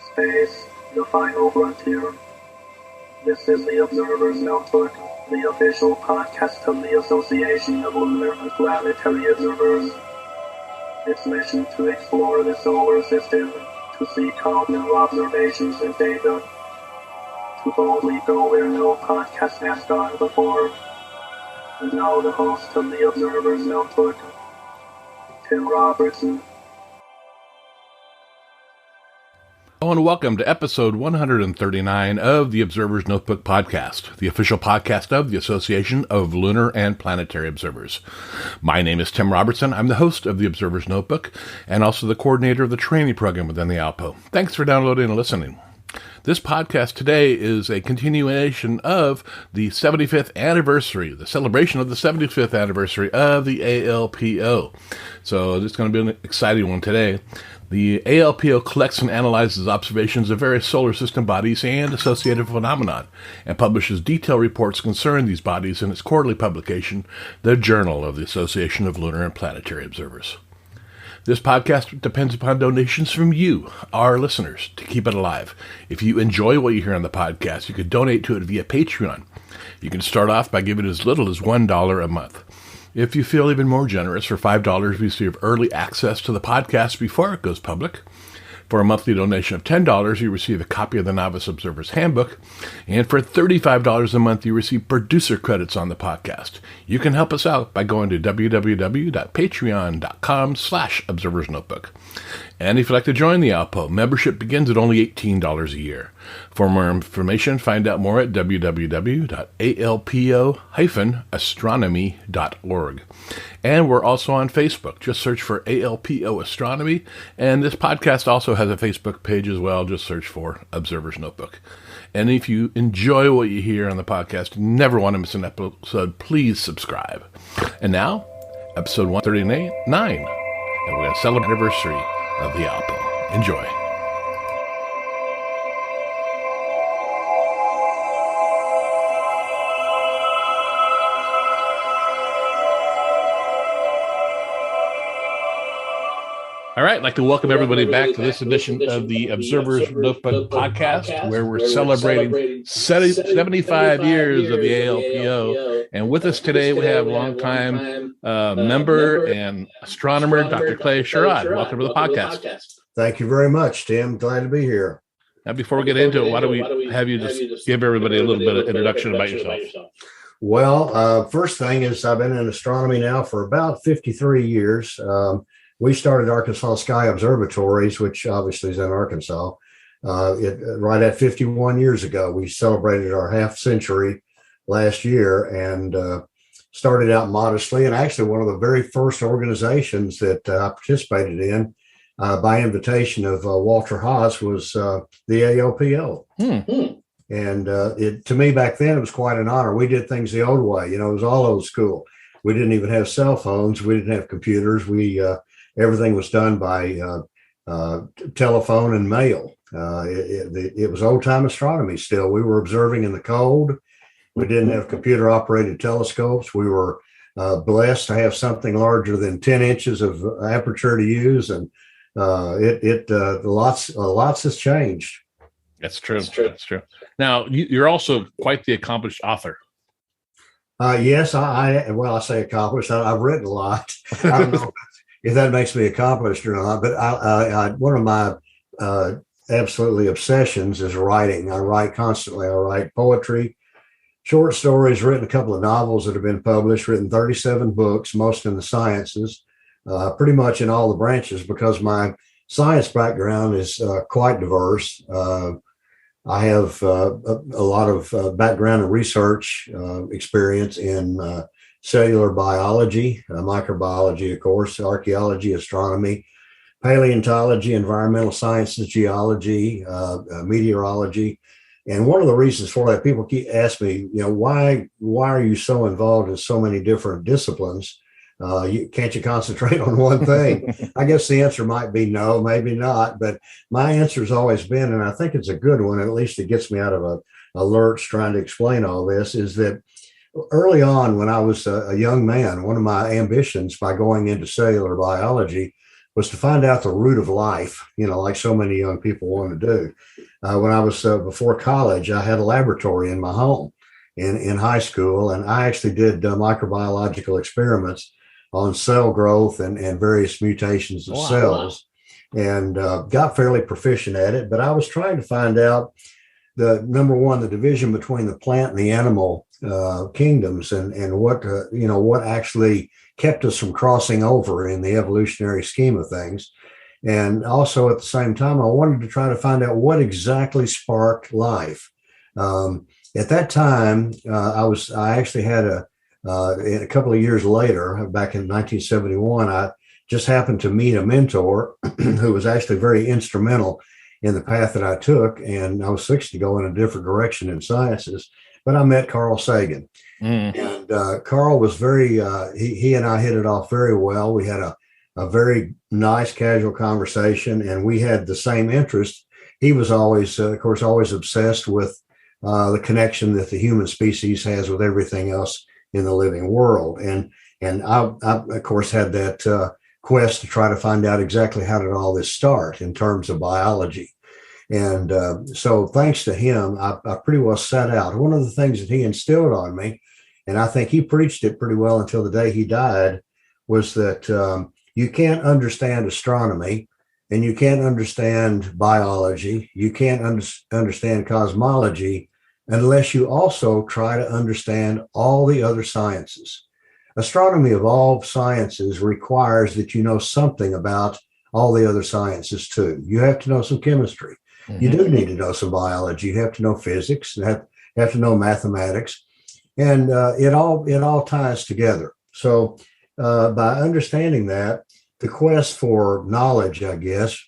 Space, the final frontier. This is the Observer's Notebook, the official podcast of the Association of Lunar and Planetary Observers. Its mission to explore the solar system, to seek out new observations and data, to boldly go where no podcast has gone before. And now the host of the Observer's Notebook, Tim Robertson. Hello and welcome to episode 139 of the Observer's Notebook podcast, the official podcast of the Association of Lunar and Planetary Observers. My name is Tim Robertson. I'm the host of the Observer's Notebook and also the coordinator of the training program within the ALPO. Thanks for downloading and listening. This podcast today is a continuation of the 75th anniversary, the celebration of the 75th anniversary of the ALPO. So it's going to be an exciting one today. The ALPO collects and analyzes observations of various solar system bodies and associated phenomena, and publishes detailed reports concerning these bodies in its quarterly publication, the Journal of the Association of Lunar and Planetary Observers. This podcast depends upon donations from you, our listeners, to keep it alive. If you enjoy what you hear on the podcast, you can donate to it via Patreon. You can start off by giving as little as $1 a month. If you feel even more generous, for $5, you receive early access to the podcast before it goes public. For a monthly donation of $10, you receive a copy of the Novice Observer's Handbook. And for $35 a month, you receive producer credits on the podcast. You can help us out by going to www.patreon.com/observersnotebook. And if you'd like to join the ALPO, membership begins at only $18 a year. For more information, find out more at www.alpo-astronomy.org. And we're also on Facebook. Just search for ALPO Astronomy. And this podcast also has a Facebook page as well. Just search for Observer's Notebook. And if you enjoy what you hear on the podcast, you never want to miss an episode, please subscribe. And now, episode 139. And we're going to celebrate the anniversary of the ALPO. Enjoy. All right, I'd like to welcome everybody back to this edition of the Observer's Notebook podcast, where we're celebrating 75 years of the ALPO. And with us today, we have longtime member and astronomer, Dr. Clay Sherrod. Welcome to the podcast. Thank you very much, Tim. Glad to be here. Now, before we get into it, why don't we have you just give everybody a little bit of introduction about yourself? Well, first thing is I've been in astronomy now for about 53 years. We started Arkansas Sky Observatories, which obviously is in Arkansas, right at 51 years ago. We celebrated our half century last year and started out modestly. And actually, one of the very first organizations that I participated in by invitation of Walter Haas was the ALPO. And to me back then, it was quite an honor. We did things the old way. You know, it was all old school. We didn't even have cell phones. We didn't have computers. Everything was done by telephone and mail. It was old-time astronomy still. We were observing in the cold. We didn't have computer-operated telescopes. We were blessed to have something larger than 10 inches of aperture to use, and lots has changed. That's true. That's true. Now, you're also quite the accomplished author. Yes, I say accomplished. I've written a lot. I don't know if that makes me accomplished or not, but one of my absolutely obsessions is writing. I write constantly. I write poetry, short stories, written a couple of novels that have been published, written 37 books, most in the sciences, pretty much in all the branches because my science background is quite diverse. I have a lot of background and research experience in cellular biology, microbiology, of course, archaeology, astronomy, paleontology, environmental sciences, geology, meteorology. And one of the reasons for that, people keep asking me, why are you so involved in so many different disciplines? Can't you concentrate on one thing? I guess the answer might be no, maybe not. But my answer has always been, and I think it's a good one, at least it gets me out of a lurch trying to explain all this, is that early on when I was a young man, one of my ambitions by going into cellular biology was to find out the root of life, like so many young people want to do. When I was before college, I had a laboratory in my home in high school, and I actually did microbiological experiments on cell growth and various mutations of cells, and got fairly proficient at it. But I was trying to find out the division between the plant and the animal kingdoms, and what actually kept us from crossing over in the evolutionary scheme of things. And also at the same time, I wanted to try to find out what exactly sparked life. At that time, I actually had a couple of years later, back in 1971, I just happened to meet a mentor who was actually very instrumental in the path that I took. And I was fixed to go in a different direction in sciences, but I met Carl Sagan. And Carl was he and I hit it off very well. We had a very nice casual conversation, and we had the same interest. He was always, of course, obsessed with the connection that the human species has with everything else in the living world. And I of course, had that quest to try to find out exactly how did all this start in terms of biology. And so thanks to him, I pretty well set out. One of the things that he instilled on me, and I think he preached it pretty well until the day he died, was that you can't understand astronomy, and you can't understand biology, you can't understand cosmology unless you also try to understand all the other sciences. Astronomy of all sciences requires that you know something about all the other sciences too. You have to know some chemistry. Mm-hmm. You do need to know some biology. You have to know physics. You have to know mathematics. And it all ties together. So by understanding that, the quest for knowledge, I guess,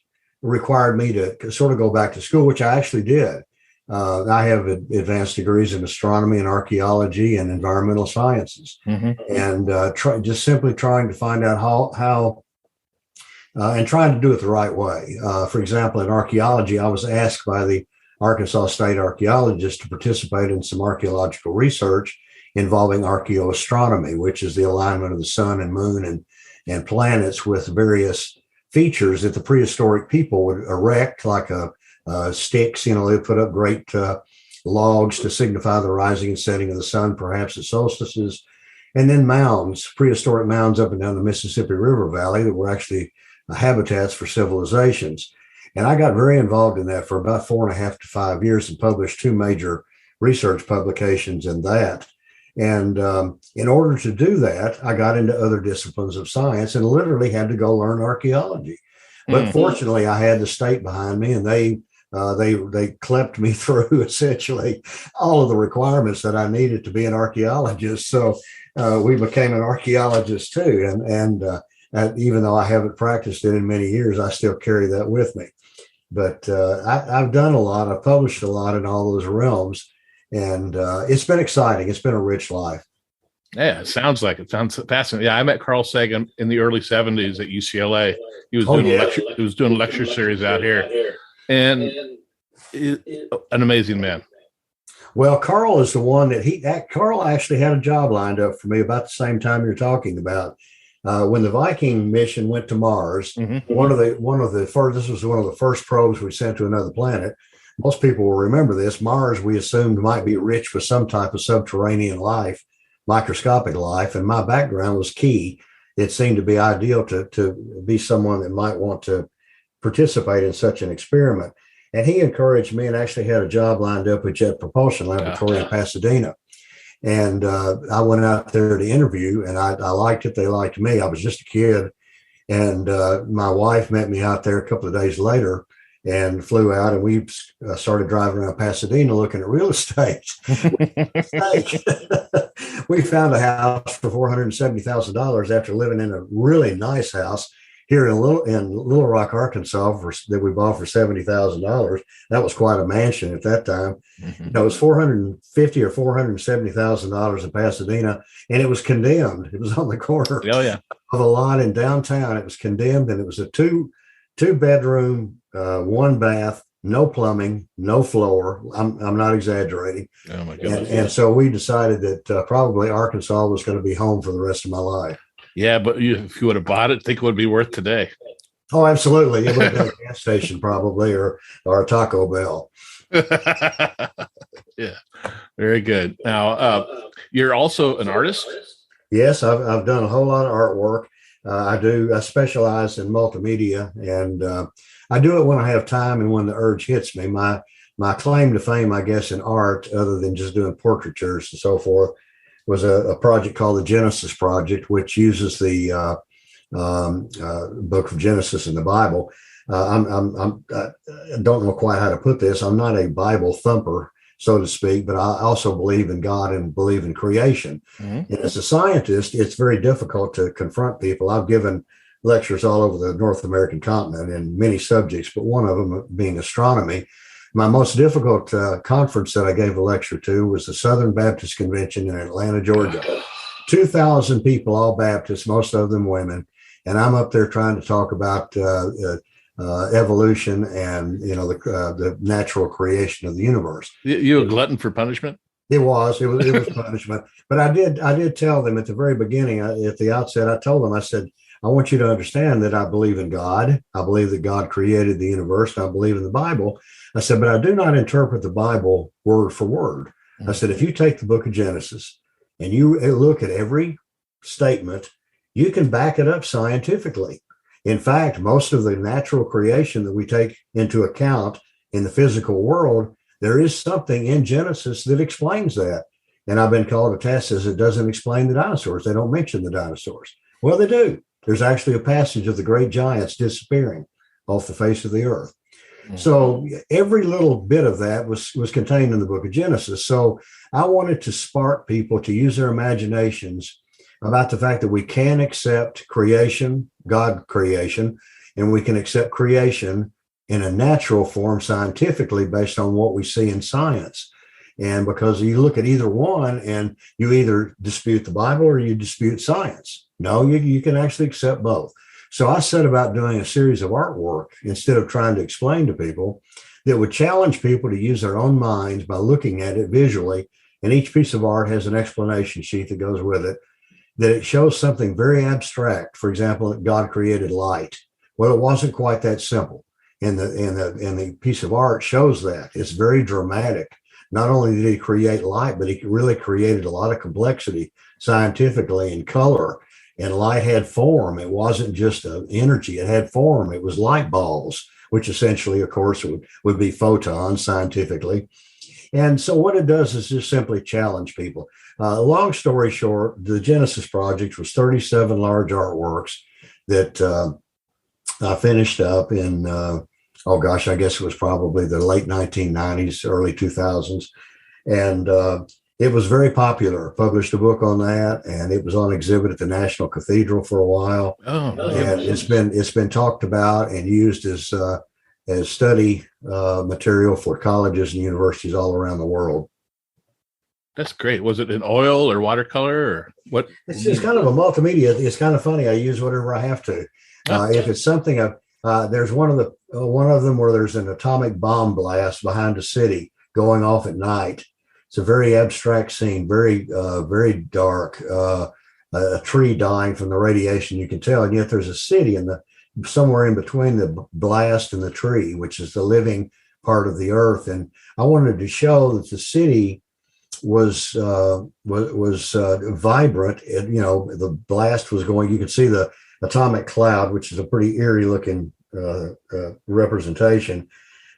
required me to sort of go back to school, which I actually did. I have advanced degrees in astronomy and archaeology and environmental sciences, and just simply trying to find out how and trying to do it the right way. For example, in archaeology, I was asked by the Arkansas State archaeologists to participate in some archaeological research involving archaeoastronomy, which is the alignment of the sun and moon and planets with various features that the prehistoric people would erect, like sticks. They put up great logs to signify the rising and setting of the sun, perhaps at solstices, and then mounds, prehistoric mounds up and down the Mississippi River Valley that were actually habitats for civilizations. And I got very involved in that for about 4.5 to 5 years and published 2 major research publications in that. And in order to do that, I got into other disciplines of science and literally had to go learn archaeology. But fortunately, I had the state behind me, and they clept me through essentially all of the requirements that I needed to be an archaeologist. So we became an archaeologist too. And even though I haven't practiced it in many years, I still carry that with me. But I've done a lot. I've published a lot in all those realms. And it's been exciting. It's been a rich life. Yeah, it sounds like it. Sounds fascinating. Yeah, I met Carl Sagan in the early 70s at UCLA. He was doing a lecture series out here. And an amazing man. Well, Carl is the one Carl actually had a job lined up for me about the same time you're talking about. When the Viking mission went to Mars, this was one of the first probes we sent to another planet. Most people will remember this. Mars, we assumed, might be rich with some type of subterranean life, microscopic life, and my background was key. It seemed to be ideal to be someone that might want to participate in such an experiment. And he encouraged me and actually had a job lined up at Jet Propulsion Laboratory in Pasadena. And I went out there to interview, and I liked it. They liked me. I was just a kid. And my wife met me out there a couple of days later and flew out, and we started driving around Pasadena looking at real estate. We found a house for $470,000 after living in a really nice house here in Little Rock, Arkansas, that we bought for $70,000. That was quite a mansion at that time. It was $450,000 or $470,000 in Pasadena, and it was condemned. It was on the corner of a lot in downtown. It was condemned, and it was a two bedroom, 1 bath, no plumbing, no floor. I'm not exaggerating. Oh my goodness. And so we decided that probably Arkansas was going to be home for the rest of my life. Yeah, but if you would have bought it, I think it would be worth today. Oh, absolutely. It would have been a gas station probably, or a Taco Bell. Yeah, very good. Now, you're also an artist. Yes, I've done a whole lot of artwork. I specialize in multimedia, and I do it when I have time and when the urge hits me. My claim to fame, I guess, in art, other than just doing portraitures and so forth, was a project called the Genesis Project, which uses the book of Genesis in the Bible. I don't know quite how to put this. I'm not a Bible thumper, so to speak, but I also believe in God and believe in creation. Mm-hmm. And as a scientist, it's very difficult to confront people. I've given lectures all over the North American continent in many subjects, but one of them being astronomy. My most difficult conference that I gave a lecture to was the Southern Baptist Convention in Atlanta, Georgia. 2,000 people, all Baptists, most of them women. And I'm up there trying to talk about evolution and, the natural creation of the universe. You a glutton for punishment? It was punishment. But I did tell them at the very beginning, at the outset, I told them, I said, I want you to understand that I believe in God. I believe that God created the universe, and I believe in the Bible. I said, but I do not interpret the Bible word for word. I said, if you take the book of Genesis and you look at every statement, you can back it up scientifically. In fact, most of the natural creation that we take into account in the physical world, there is something in Genesis that explains that. And I've been called a test as it doesn't explain the dinosaurs. They don't mention the dinosaurs. Well, they do. There's actually a passage of the great giants disappearing off the face of the earth. Mm-hmm. So every little bit of that was contained in the book of Genesis. So I wanted to spark people to use their imaginations about the fact that we can accept creation, God creation, and we can accept creation in a natural form scientifically based on what we see in science. And because you look at either one and you either dispute the Bible or you dispute science. No, you can actually accept both. So I set about doing a series of artwork instead of trying to explain to people that would challenge people to use their own minds by looking at it visually. And each piece of art has an explanation sheet that goes with it, that it shows something very abstract. For example, that God created light. Well, it wasn't quite that simple. And the piece of art shows that. It's very dramatic. Not only did he create light, but he really created a lot of complexity scientifically in color. And light had form. It wasn't just energy. It had form. It was light balls, which essentially, of course, would be photons scientifically. And so what it does is just simply challenge people. Long story short, the Genesis Project was 37 large artworks that I finished up in, I guess it was probably the late 1990s, early 2000s. And it was very popular. Published a book on that, and it was on exhibit at the National Cathedral for a while. And it's been talked about and used as study material for colleges and universities all around the world. That's great. Was it in oil or watercolor or what? It's kind of a multimedia. It's kind of funny. I use whatever I have to. If it's something, there's one of them where there's an atomic bomb blast behind a city going off at night. It's a very abstract scene, very dark. A tree dying from the radiation, you can tell, and yet there's a city somewhere in between the blast and the tree, which is the living part of the earth. And I wanted to show that the city was vibrant. The blast was going. You could see the atomic cloud, which is a pretty eerie looking representation.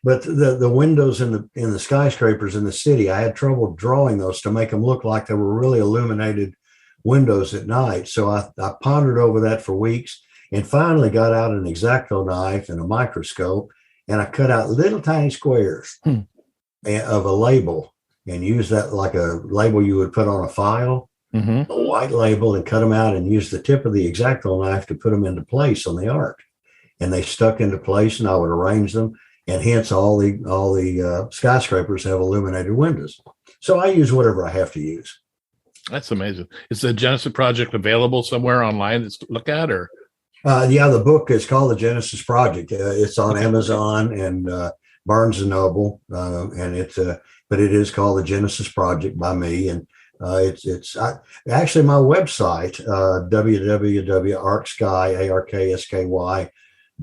But the windows in the skyscrapers in the city, I had trouble drawing those to make them look like they were really illuminated windows at night. So I pondered over that for weeks and finally got out an X-Acto knife and a microscope, and I cut out little tiny squares of a label and used that like a label you would put on a file, a white label, and cut them out and used the tip of the X-Acto knife to put them into place on the art. And they stuck into place, and I would arrange them. And hence all the skyscrapers have illuminated windows. So I use whatever I have to use. That's amazing. Is the Genesis Project available somewhere online to look at, or? The book is called the Genesis Project. It's on Amazon and Barnes and Noble, but it is called the Genesis Project by me. And it's actually my website, www.arksky.com.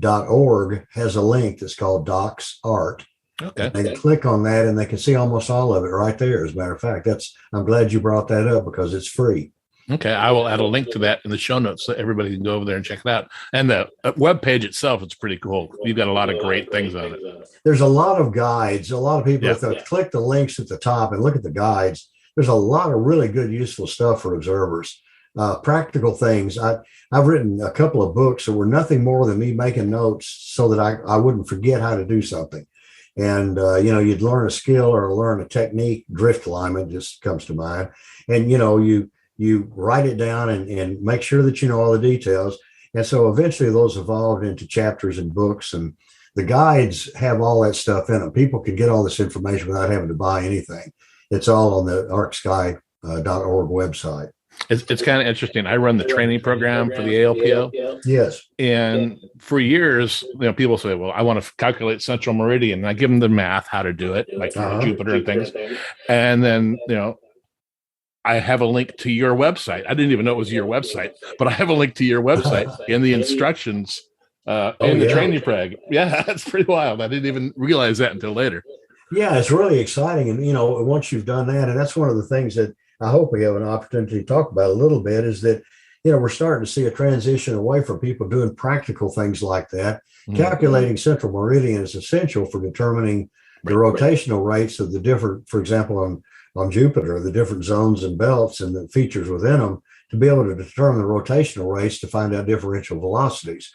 arc.org has a link that's called Docs Art. Okay. They can click on that and they can see almost all of it right there. As a matter of fact, I'm glad you brought that up because it's free. Okay, I will add a link to that in the show notes so everybody can go over there and check it out. And the web page itself, it's pretty cool. You've got a lot of great things on it. There's a lot of guides. A lot of people, if they click the links at the top and look at the guides, there's a lot of really good, useful stuff for observers. Practical things. I've written a couple of books that were nothing more than me making notes so that I wouldn't forget how to do something. And, you'd learn a skill or learn a technique. Drift climbing just comes to mind. And, you write it down and make sure that you know all the details. And so eventually those evolved into chapters and books, and the guides have all that stuff in them. People can get all this information without having to buy anything. It's all on the arcsky.org website. It's kind of interesting. I run the training program for the ALPO. Yes. And for years, people say, well, I want to calculate central meridian. And I give them the math, how to do it, like Jupiter and things. And then, I have a link to your website. I didn't even know it was your website, but I have a link to your website in the instructions in the training preg. Yeah, that's pretty wild. I didn't even realize that until later. Yeah, it's really exciting. And, once you've done that, and that's one of the things that I hope we have an opportunity to talk about a little bit, is that, we're starting to see a transition away from people doing practical things like that. Mm-hmm. Calculating central meridian is essential for determining the rotational rates of the different, for example, on Jupiter, the different zones and belts and the features within them, to be able to determine the rotational rates to find out differential velocities.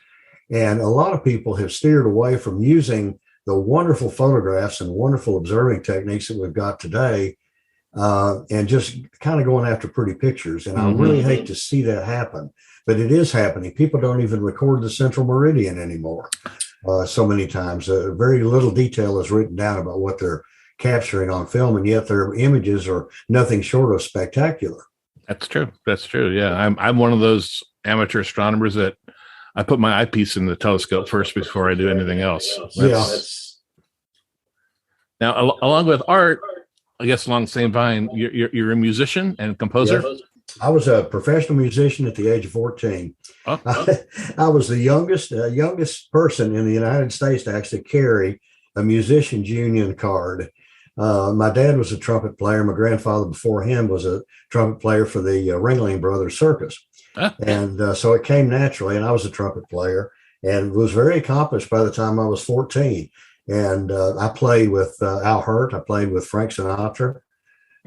And a lot of people have steered away from using the wonderful photographs and wonderful observing techniques that we've got today, and just kind of going after pretty pictures. And I really hate to see that happen, but it is happening. People don't even record the central meridian anymore. So many times, very little detail is written down about what they're capturing on film, and yet their images are nothing short of spectacular. That's true. Yeah, I'm one of those amateur astronomers that I put my eyepiece in the telescope first before I do anything else. Now, along with art, I guess along the same vein, you're a musician and composer. Yeah. I was a professional musician at the age of 14. I was the youngest person in the United States to actually carry a musician's union card. My dad was a trumpet player. My grandfather before him was a trumpet player for the Ringling Brothers Circus. And so it came naturally, and I was a trumpet player and was very accomplished by the time I was 14. And I played with Al Hirt. I played with Frank Sinatra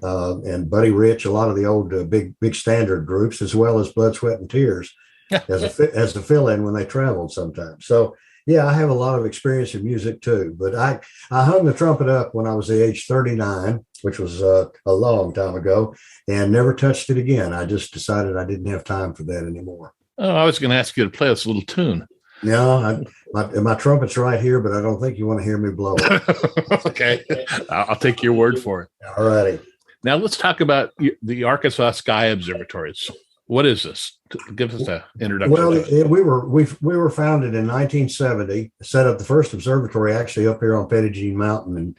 and Buddy Rich, a lot of the old big standard groups, as well as Blood, Sweat, and Tears as a fill-in when they traveled sometimes. So, yeah, I have a lot of experience in music too, but I hung the trumpet up when I was the age 39, which was a long time ago, and never touched it again. I just decided I didn't have time for that anymore. Oh, I was going to ask you to play us a little tune. No, my trumpet's right here, but I don't think you want to hear me blow it. Okay, I'll take your word for it. All righty. Now let's talk about the Arkansas Sky Observatories. What is this? Give us an introduction. Well, we were founded in 1970. Set up the first observatory actually up here on Pettigene Mountain in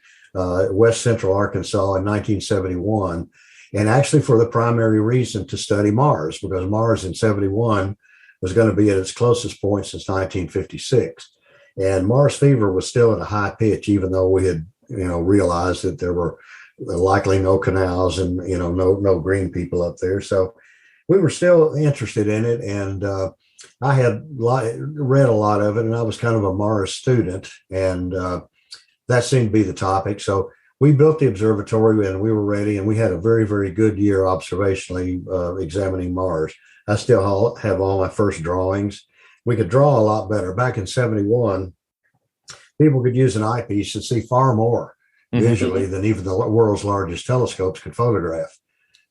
west central Arkansas in 1971, and actually for the primary reason to study Mars, because Mars in 71 was going to be at its closest point since 1956, and Mars fever was still at a high pitch, even though we had realized that there were likely no canals and no green people up there. So we were still interested in it, and I had read a lot of it, and I was kind of a Mars student, and that seemed to be the topic. So we built the observatory, and we were ready, and we had a very, very good year observationally examining Mars. I still have all my first drawings. We could draw a lot better. Back in 71, people could use an eyepiece and see far more visually than even the world's largest telescopes could photograph.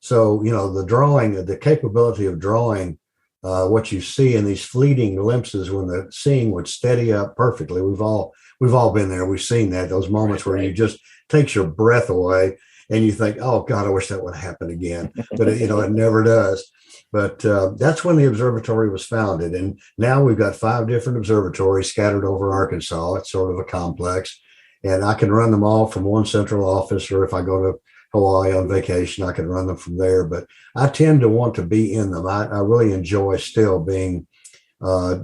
So, the drawing, the capability of drawing what you see in these fleeting glimpses when the seeing would steady up perfectly. We've all been there. We've seen that, those moments where you just takes your breath away and you think, oh God, I wish that would happen again. But it never does. But that's when the observatory was founded. And now we've got 5 different observatories scattered over Arkansas. It's sort of a complex. And I can run them all from one central office, or if I go to Hawaii on vacation, I can run them from there. But I tend to want to be in them. I really enjoy still being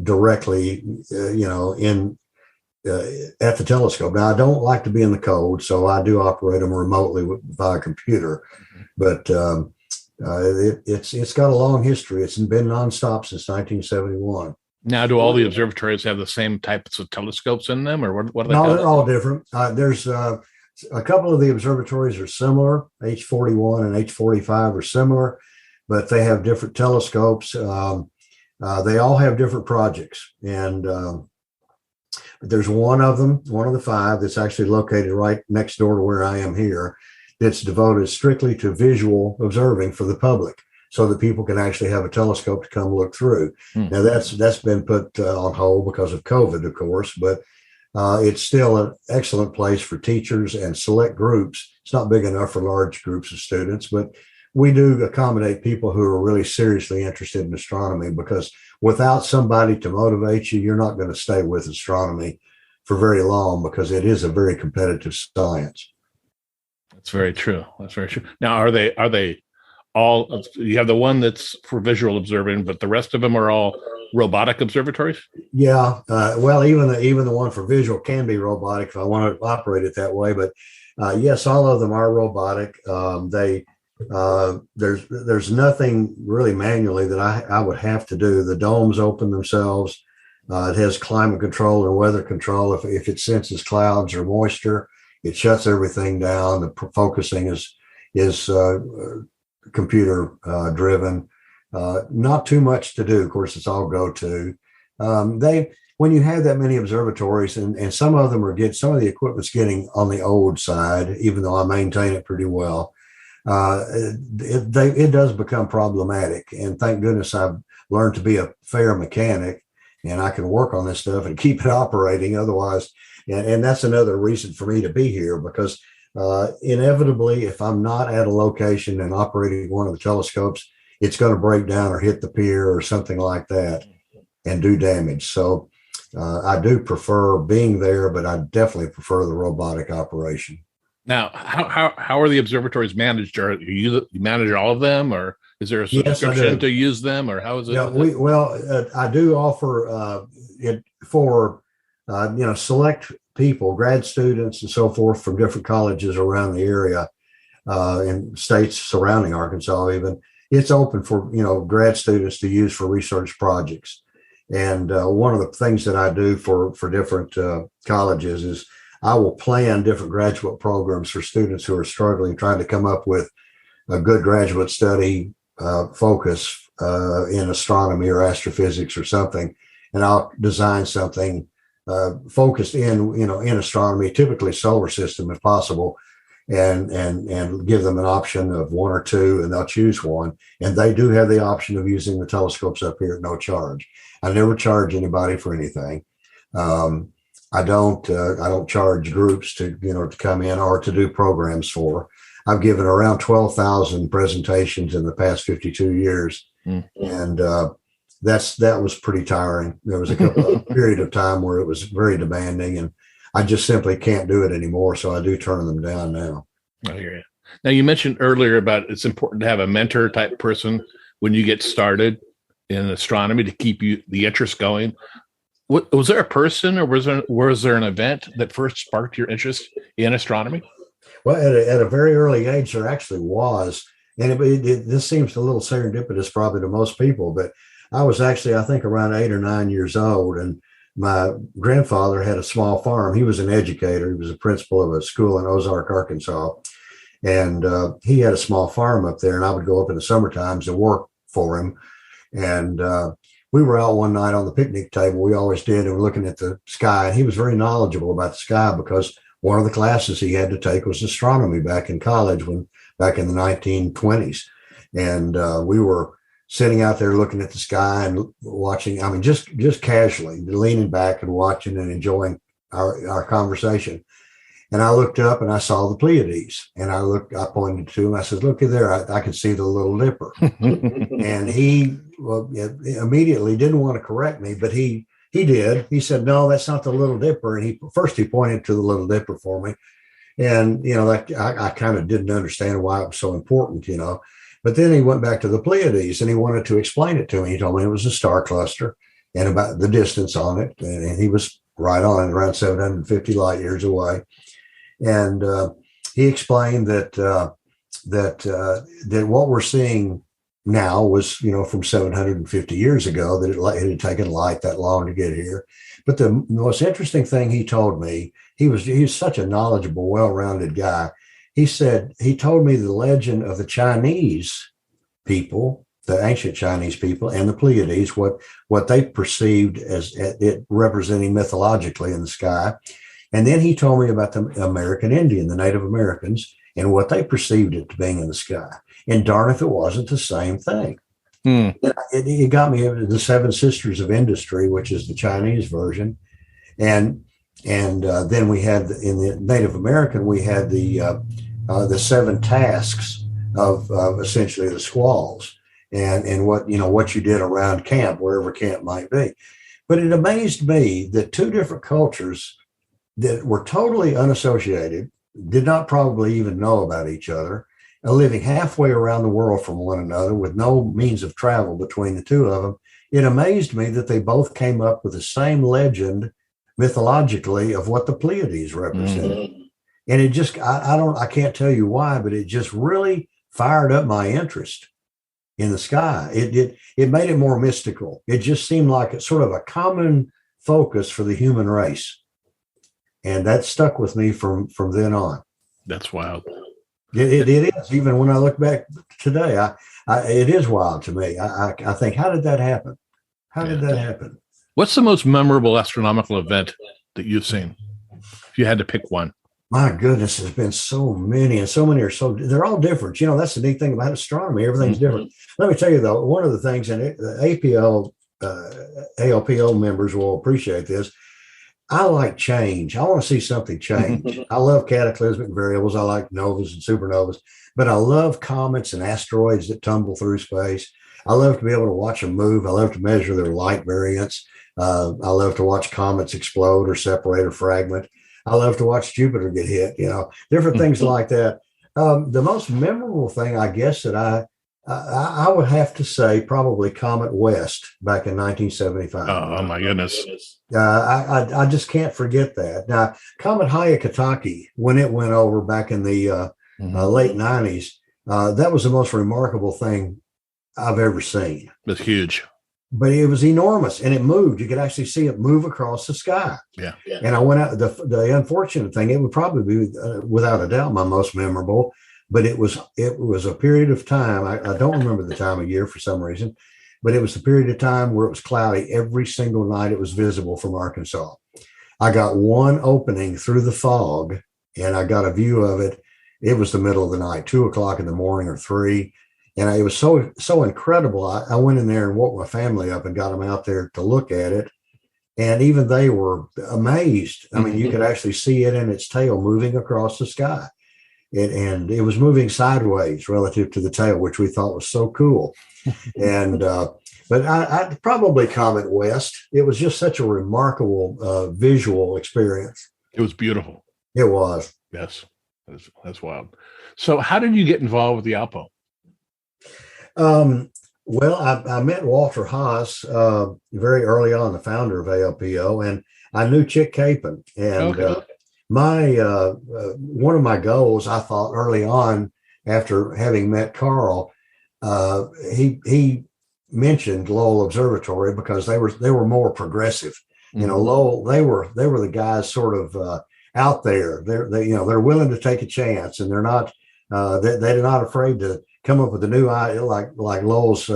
directly, in at the telescope. Now, I don't like to be in the cold, so I do operate them remotely via computer. But it's got a long history. It's been nonstop since 1971. Now, do all the observatories have the same types of telescopes in them, or what are they? No, they're all different. There's a couple of the observatories are similar. H41 and H45 are similar, but they have different telescopes. They all have different projects, and there's one of the five that's actually located right next door to where I am here, that's devoted strictly to visual observing for the public, so that people can actually have a telescope to come look through. Now that's been put on hold because of COVID, of course, but it's still an excellent place for teachers and select groups. It's not big enough for large groups of students, but we do accommodate people who are really seriously interested in astronomy, because without somebody to motivate you, you're not going to stay with astronomy for very long, because it is a very competitive science. That's very true. Now, are they all, you have the one that's for visual observing, but the rest of them are all robotic observatories? Yeah. Well, even the one for visual can be robotic if I want to operate it that way. But yes, all of them are robotic. There's nothing really manually that I would have to do. The domes open themselves. It has climate control and weather control. If it senses clouds or moisture, it shuts everything down. The focusing is computer driven. Not too much to do. Of course, it's all go to. When you have that many observatories, and some of them some of the equipment's getting on the old side, even though I maintain it pretty well. It does become problematic, and thank goodness I've learned to be a fair mechanic, and I can work on this stuff and keep it operating. Otherwise, and that's another reason for me to be here, because inevitably, if I'm not at a location and operating one of the telescopes, it's going to break down or hit the pier or something like that and do damage. So I do prefer being there, but I definitely prefer the robotic operation. Now, how are the observatories managed? Are you manage all of them, or is there a subscription to use them, or how is it? Yeah, I do offer it for select people, grad students and so forth from different colleges around the area and states surrounding Arkansas. Even it's open for grad students to use for research projects. And one of the things that I do for different colleges is I will plan different graduate programs for students who are struggling, trying to come up with a good graduate study focus in astronomy or astrophysics or something. And I'll design something focused in astronomy, typically solar system if possible, and give them an option of one or two, and they'll choose one. And they do have the option of using the telescopes up here at no charge. I never charge anybody for anything. I don't charge groups to come in or to do programs for. I've given around 12,000 presentations in the past 52 years. And that was pretty tiring. There was a period of time where it was very demanding, and I just simply can't do it anymore. So I do turn them down now. I hear you. Now, you mentioned earlier about it's important to have a mentor type person when you get started in astronomy to keep the interest going. Was there a person, or was there an event that first sparked your interest in astronomy? Well, at a very early age, there actually was. And this seems a little serendipitous probably to most people, but I was actually, I think, around 8 or 9 years old, and my grandfather had a small farm. He was an educator. He was a principal of a school in Ozark, Arkansas. And he had a small farm up there, and I would go up in the summer times and work for him. And we were out one night on the picnic table. We always did, and we're looking at the sky. And he was very knowledgeable about the sky because one of the classes he had to take was astronomy back in college, back in the 1920s. And we were sitting out there looking at the sky and watching, just casually leaning back and watching and enjoying our conversation. And I looked up and I saw the Pleiades, and I pointed to him. I said, "Look at there, I can see the Little Dipper." And he immediately didn't want to correct me, but he did. He said, "No, that's not the Little Dipper." And he pointed to the Little Dipper for me. And, I kind of didn't understand why it was so important, But then he went back to the Pleiades and he wanted to explain it to me. He told me it was a star cluster. and about the distance on it. And he was right on it, around 750 light years away. And he explained that what we're seeing now was, from 750 years ago, that it had taken light that long to get here. But the most interesting thing he told me, he's such a knowledgeable, well-rounded guy. He said, he told me the legend of the Chinese people, the ancient Chinese people, and the Pleiades, what they perceived as it representing mythologically in the sky. And then he told me about the American Indian, the Native Americans, and what they perceived it to being in the sky. And darn if it wasn't the same thing. It got me into the Seven Sisters of Industry, which is the Chinese version. And then we had, in the Native American, we had the 7 tasks of essentially the squalls and what you did around camp, wherever camp might be. But it amazed me that 2 different cultures that were totally unassociated, did not probably even know about each other, living halfway around the world from one another with no means of travel between the 2 of them. It amazed me that they both came up with the same legend mythologically of what the Pleiades represented. And it just, I can't tell you why, but it just really fired up my interest in the sky. It made it more mystical. It just seemed like it's sort of a common focus for the human race. And that stuck with me from then on. That's wild. It is. Even when I look back today, it is wild to me. I think, how did that happen? How did that happen? What's the most memorable astronomical event that you've seen? If you had to pick one. My goodness, there's been so many, and so many are they're all different. That's the neat thing about astronomy. Everything's different. Let me tell you, though, one of the things, and the ALPO members will appreciate this, I like change. I want to see something change. I love cataclysmic variables. I like novas and supernovas, but I love comets and asteroids that tumble through space. I love to be able to watch them move. I love to measure their light variance. I love to watch comets explode or separate or fragment. I love to watch Jupiter get hit, different things like that. The most memorable thing, I guess, that I would have to say probably Comet West back in 1975. Oh my goodness. I just can't forget that. Now, Comet Hyakutake, when it went over back in the late 90s, that was the most remarkable thing I've ever seen. It's huge. But it was enormous, and it moved. You could actually see it move across the sky. Yeah. And I went out. The unfortunate thing, it would probably be, without a doubt, my most memorable. But it was a period of time. I don't remember the time of year for some reason, but it was the period of time where it was cloudy every single night. It was visible from Arkansas. I got one opening through the fog, and I got a view of it. It was the middle of the night, 2:00 in the morning or 3. And it was so incredible. I went in there and woke my family up and got them out there to look at it. And even they were amazed. I mean, you could actually see it in its tail moving across the sky. And it was moving sideways relative to the tail, which we thought was so cool. And but I probably Comet West. It was just such a remarkable visual experience. It was beautiful. It was. Yes, that's wild. So how did you get involved with the ALPO? Well, I met Walter Haas very early on, the founder of ALPO, and I knew Chick Capon. And my one of my goals, I thought early on, after having met Carl, he mentioned Lowell Observatory because they were more progressive. You know, Lowell, they were the guys sort of out there. They're willing to take a chance, and they're not afraid to come up with a new idea like Lowell's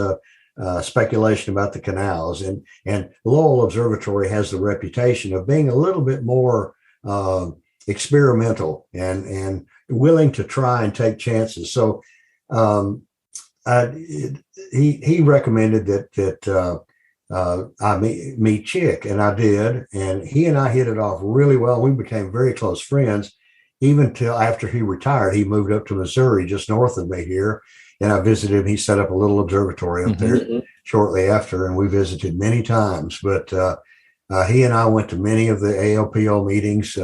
speculation about the canals. And Lowell Observatory has the reputation of being a little bit more experimental and willing to try and take chances. So he recommended that I meet Chick, and I did. And he and I hit it off really well. We became very close friends. Even till after he retired, he moved up to Missouri, just north of me here. And I visited him. He set up a little observatory up there shortly after, and we visited many times. But he and I went to many of the ALPO meetings,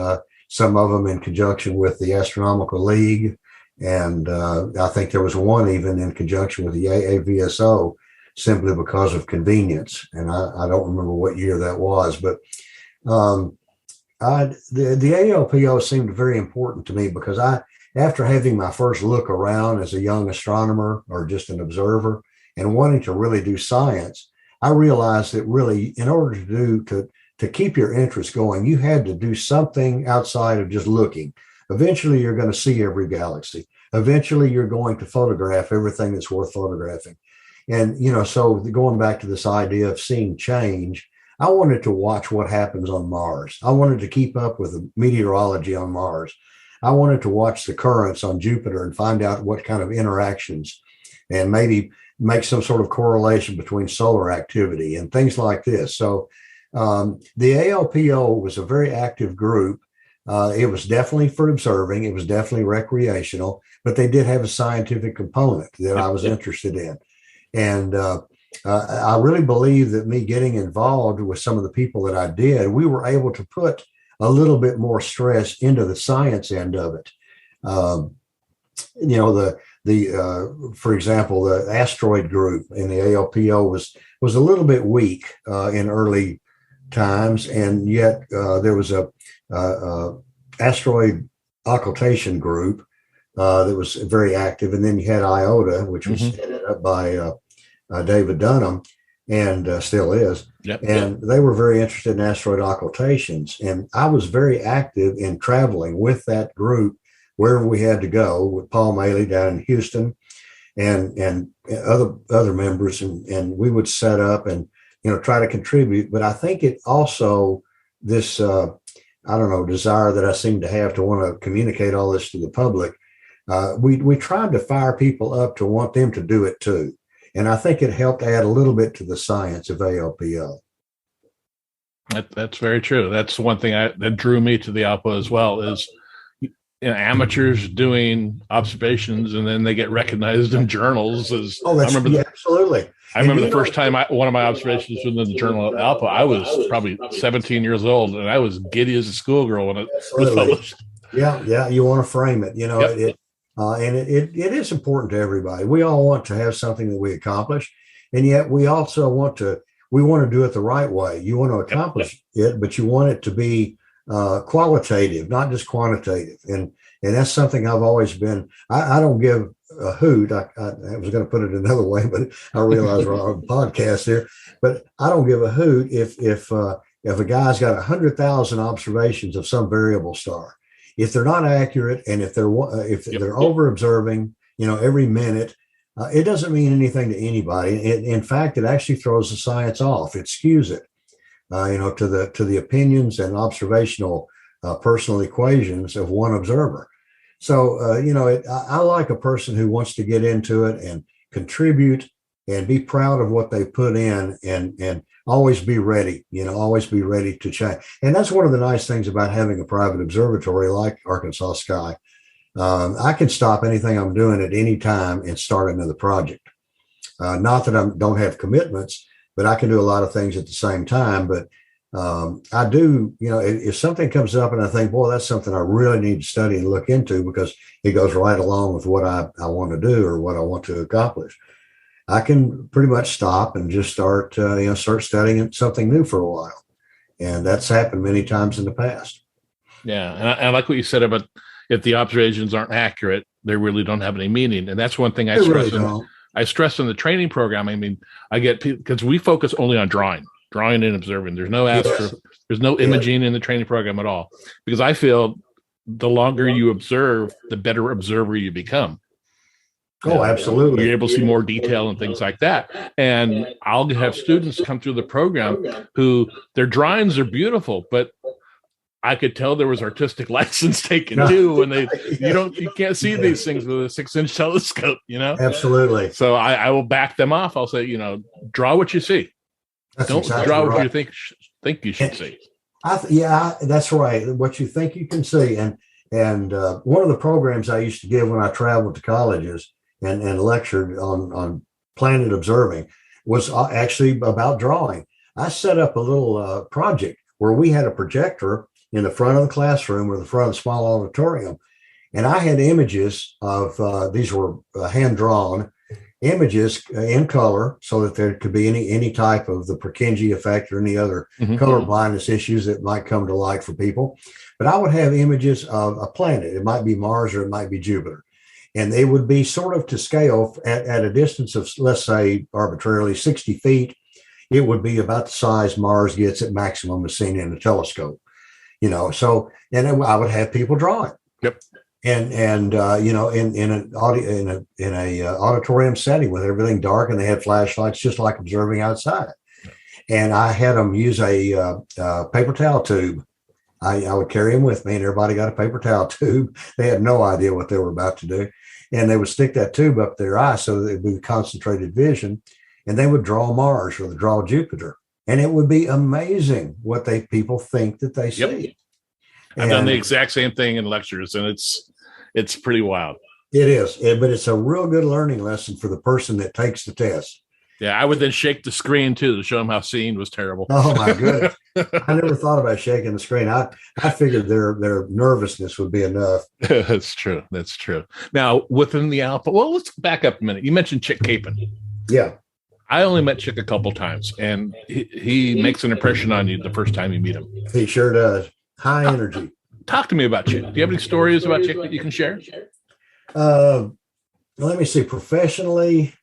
some of them in conjunction with the Astronomical League. And I think there was one even in conjunction with the AAVSO. simply because of convenience. And I don't remember what year that was, but the ALPO seemed very important to me because after having my first look around as a young astronomer or just an observer and wanting to really do science, I realized that really in order to keep your interest going, you had to do something outside of just looking. Eventually, you're going to see every galaxy. Eventually, you're going to photograph everything that's worth photographing. And, so going back to this idea of seeing change, I wanted to watch what happens on Mars. I wanted to keep up with the meteorology on Mars. I wanted to watch the currents on Jupiter and find out what kind of interactions and maybe make some sort of correlation between solar activity and things like this. So the ALPO was a very active group. It was definitely for observing. It was definitely recreational, but they did have a scientific component that I was interested in. And I really believe that me getting involved with some of the people that I did, we were able to put a little bit more stress into the science end of it. For example, the asteroid group in the ALPO was a little bit weak in early times, and yet there was a asteroid occultation group that was very active, and then you had IOTA, which was headed up by David Dunham, and still is. And they were very interested in asteroid occultations, and I was very active in traveling with that group wherever we had to go with Paul Maley down in Houston and other members, and we would set up and try to contribute. But I think it also this desire that I seem to have to want to communicate all this to the public. We tried to fire people up to want them to do it too. And I think it helped add a little bit to the science of ALPO. That's very true. That's one thing that drew me to the ALPO as well is amateurs doing observations, and then they get recognized in journals. Absolutely. I remember the first time one of my observations was in the journal of ALPO. I was probably 17 years old, and I was giddy as a schoolgirl when it was published. Yeah. You want to frame it, and it is important to everybody. We all want to have something that we accomplish, and yet we also want to do it the right way. You want to accomplish it, but you want it to be qualitative, not just quantitative. And that's something I've always been. I don't give a hoot. I was going to put it another way, but I realize we're on a podcast here. But I don't give a hoot if a guy's got 100,000 observations of some variable star. If they're not accurate, and if they're over observing, every minute, it doesn't mean anything to anybody. In fact, it actually throws the science off. It skews it, to the opinions and observational personal equations of one observer. So, I like a person who wants to get into it and contribute and be proud of what they put in and always be ready, always be ready to change. And that's one of the nice things about having a private observatory like Arkansas Sky. I can stop anything I'm doing at any time and start another project. Not that I don't have commitments, but I can do a lot of things at the same time. But I do, if something comes up and I think, boy, that's something I really need to study and look into because it goes right along with what I want to do or what I want to accomplish, I can pretty much stop and just start studying something new for a while. And that's happened many times in the past. Yeah. And I like what you said about if the observations aren't accurate, they really don't have any meaning. And that's one thing I stress in the training program. I mean, I get people because we focus only on drawing and observing. There's no there's no imaging in the training program at all, because I feel the longer you observe, the better observer you become. Oh, absolutely. You're able to see more detail and things like that. And I'll have students come through the program who their drawings are beautiful, but I could tell there was artistic license taken too when you can't see these things with a 6-inch telescope, Absolutely. So I will back them off. I'll say, draw what you see. Don't draw what you think you should see. That's right. What you think you can see. And one of the programs I used to give when I traveled to colleges and lectured on planet observing was actually about drawing. I set up a little project where we had a projector in the front of the classroom or the front of the small auditorium. And I had images of, these were hand drawn, images in color so that there could be any type of the Purkinje effect or any other color blindness issues that might come to light for people. But I would have images of a planet. It might be Mars or it might be Jupiter. And they would be sort of to scale at a distance of, let's say, arbitrarily 60 feet. It would be about the size Mars gets at maximum as seen in a telescope. So, and I would have people draw it. Yep. And in an auditorium setting with everything dark, and they had flashlights, just like observing outside. And I had them use a paper towel tube. I would carry them with me, and everybody got a paper towel tube. They had no idea what they were about to do, and they would stick that tube up their eye so that it would be concentrated vision, and they would draw Mars or they draw Jupiter, and it would be amazing what people think that they see. Yep. I've done the exact same thing in lectures, and it's pretty wild. It is, but it's a real good learning lesson for the person that takes the test. Yeah, I would then shake the screen too to show them how seeing was terrible. Oh my goodness! I never thought about shaking the screen. I figured their nervousness would be enough. That's true. Now within the ALPO, well, let's back up a minute. You mentioned Chick Capon. Yeah, I only met Chick a couple times, and he makes an impression on you the first time you meet him. He sure does. High energy. Talk to me about Chick. Do you have any stories about Chick that you can share? Let me see. Professionally,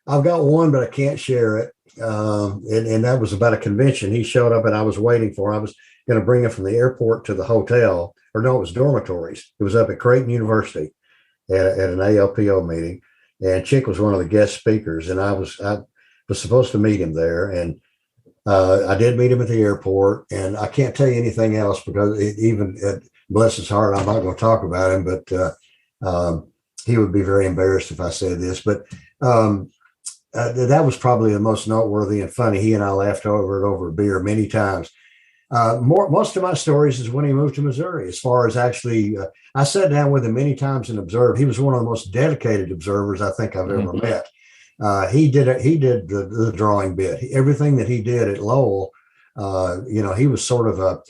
I've got one, but I can't share it. And that was about a convention. He showed up and I was waiting for him. I was going to bring him from the airport to the hotel, or no, it was dormitories. It was up at Creighton University at an ALPO meeting. And Chick was one of the guest speakers. And I was supposed to meet him there. And I did meet him at the airport. And I can't tell you anything else because bless his heart, I'm not going to talk about him, but he would be very embarrassed if I said this. But that was probably the most noteworthy and funny. He and I laughed over a beer many times. Most of my stories is when he moved to Missouri. As far as actually, I sat down with him many times and observed. He was one of the most dedicated observers I think I've ever met. He did the drawing bit. Everything that he did at Lowell, he was sort of a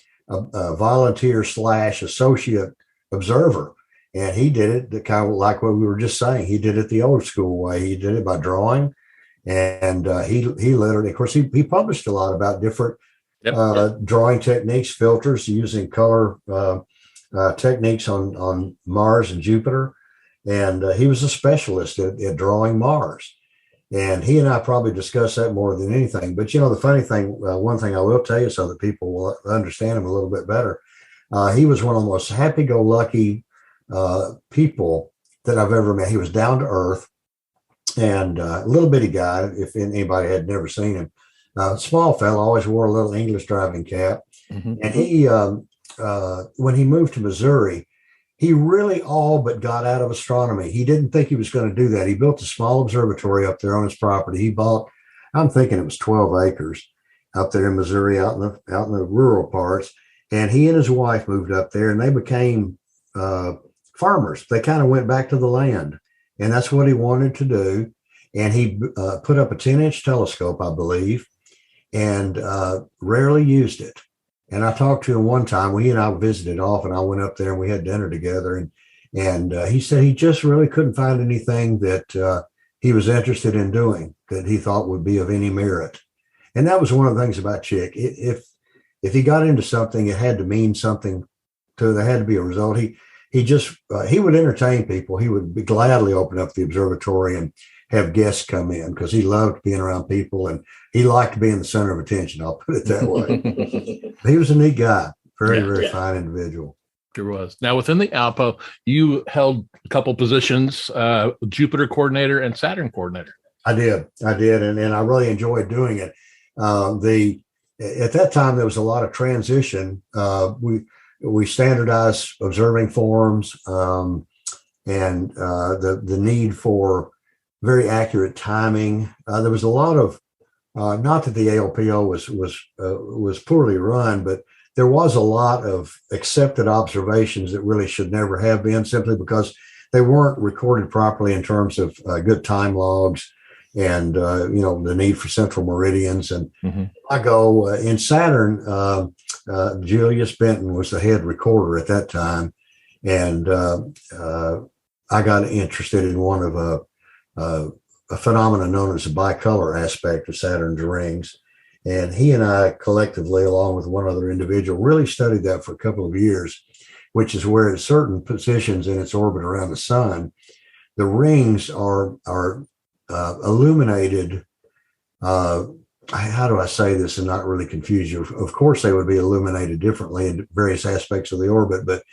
volunteer / associate observer. And he did it kind of like what we were just saying. He did it the old school way. He did it by drawing. And he literally, of course, he published a lot about different drawing techniques, filters, using color techniques on Mars and Jupiter. And he was a specialist at drawing Mars. And he and I probably discussed that more than anything. But, the funny thing, one thing I will tell you so that people will understand him a little bit better, he was one of the most happy-go-lucky people that I've ever met. He was down to earth and a little bitty guy, if anybody had never seen him. Small fellow, always wore a little English driving cap. And he, when he moved to Missouri, he really all but got out of astronomy. He didn't think he was going to do that. He built a small observatory up there on his property. He bought, I'm thinking it was 12 acres up there in Missouri, out in the rural parts. And he and his wife moved up there, and they became farmers. They kind of went back to the land, and that's what he wanted to do. And he put up a 10-inch telescope, I believe, and rarely used it. And I talked to him one time. He and I visited often. I went up there and we had dinner together. And he said he just really couldn't find anything that he was interested in doing that he thought would be of any merit. And that was one of the things about Chick. If he got into something, it had to mean something there had to be a result. He would entertain people. He would gladly open up the observatory and have guests come in because he loved being around people and he liked being the center of attention. I'll put it that way. He was a neat guy, very fine individual. Sure was. Now, within the ALPO, you held a couple positions, Jupiter coordinator and Saturn coordinator. I did. And I really enjoyed doing it. At that time, there was a lot of transition. We standardized observing forms and the need for very accurate timing. There was a lot of, not that the ALPO was poorly run, but there was a lot of accepted observations that really should never have been, simply because they weren't recorded properly in terms of good time logs and the need for central meridians. And I go in Saturn. Julius Benton was the head recorder at that time, and I got interested in one of a phenomenon known as the bicolor aspect of Saturn's rings. And he and I collectively, along with one other individual, really studied that for a couple of years, which is where at certain positions in its orbit around the sun, the rings are illuminated. How do I say this and not really confuse you? Of course, they would be illuminated differently in various aspects of the orbit, but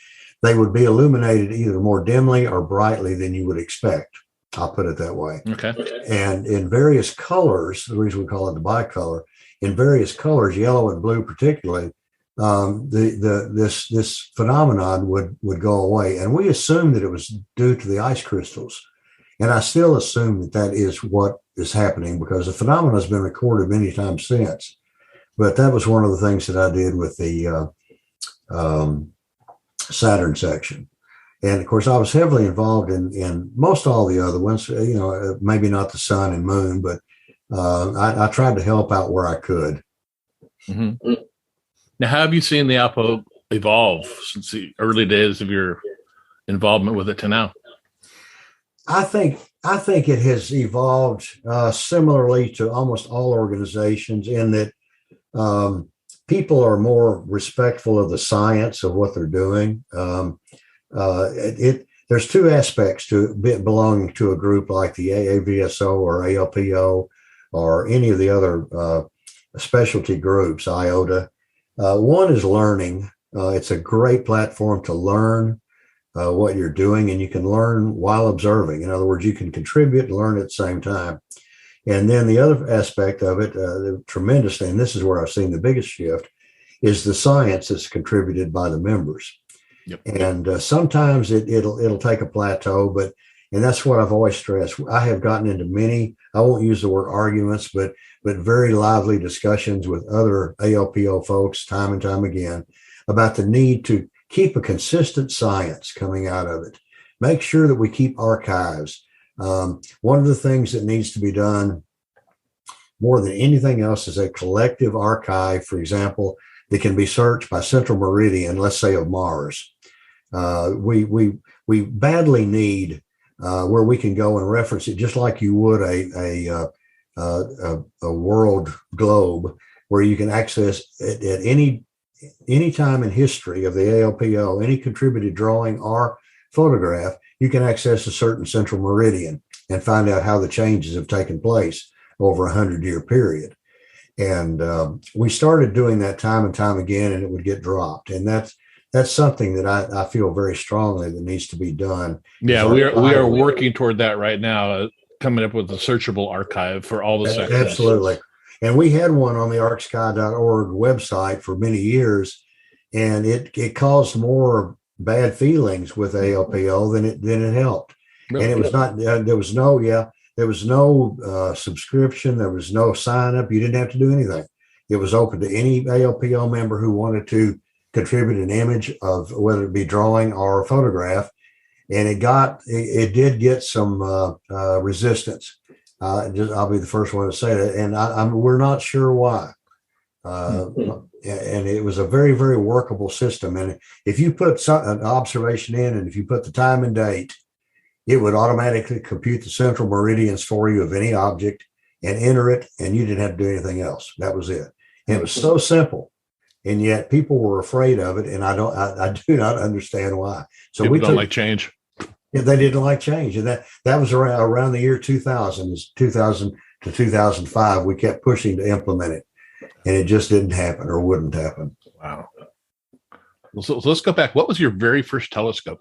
they would be illuminated either more dimly or brightly than you would expect. I'll put it that way. Okay. And in various colors, the reason we call it the bicolor, in various colors, yellow and blue particularly, this phenomenon would go away. And we assumed that it was due to the ice crystals. And I still assume that that is what is happening because the phenomenon has been recorded many times since. But that was one of the things that I did with the Saturn section. And of course, I was heavily involved in most all the other ones, maybe not the sun and moon, but I tried to help out where I could. Mm-hmm. Now, how have you seen the ALPO evolve since the early days of your involvement with it to now? I think it has evolved similarly to almost all organizations in that people are more respectful of the science of what they're doing. There's two aspects to belonging to a group like the AAVSO or ALPO or any of the other specialty groups, IOTA. One is learning. It's a great platform to learn what you're doing, and you can learn while observing. In other words, you can contribute and learn at the same time. And then the other aspect of it, tremendously, and this is where I've seen the biggest shift, is the science that's contributed by the members. Yep. And sometimes it'll take a plateau, and that's what I've always stressed. I have gotten into many, I won't use the word arguments, but very lively discussions with other ALPO folks time and time again about the need to keep a consistent science coming out of it. Make sure that we keep archives. One of the things that needs to be done more than anything else is a collective archive, for example, that can be searched by central meridian, let's say of Mars. We badly need where we can go and reference it just like you would a world globe, where you can access at any time in history of the ALPO, any contributed drawing or photograph, you can access a certain central meridian and find out how the changes have taken place over a 100-year period. And we started doing that time and time again, and it would get dropped. And that's something that I feel very strongly that needs to be done. Yeah, we are working toward that right now, coming up with a searchable archive for all the sections. Absolutely. And we had one on the arcsky.org website for many years, and it caused more bad feelings with ALPO than it helped. Really? And it was not, there was no subscription. There was no sign up. You didn't have to do anything. It was open to any ALPO member who wanted to contribute an image of whether it be drawing or photograph. And it did get some resistance. I'll be the first one to say that. And we're not sure why. And it was a very, very workable system. And if you put an observation in, and if you put the time and date, it would automatically compute the central meridians for you of any object and enter it, and you didn't have to do anything else. That was it. And it was so simple, and yet people were afraid of it, and I do not understand why. So people don't like change. Yeah, they didn't like change, and that was around the year 2000, 2000 to 2005. We kept pushing to implement it, and it just didn't happen or wouldn't happen. Wow. So let's go back. What was your very first telescope?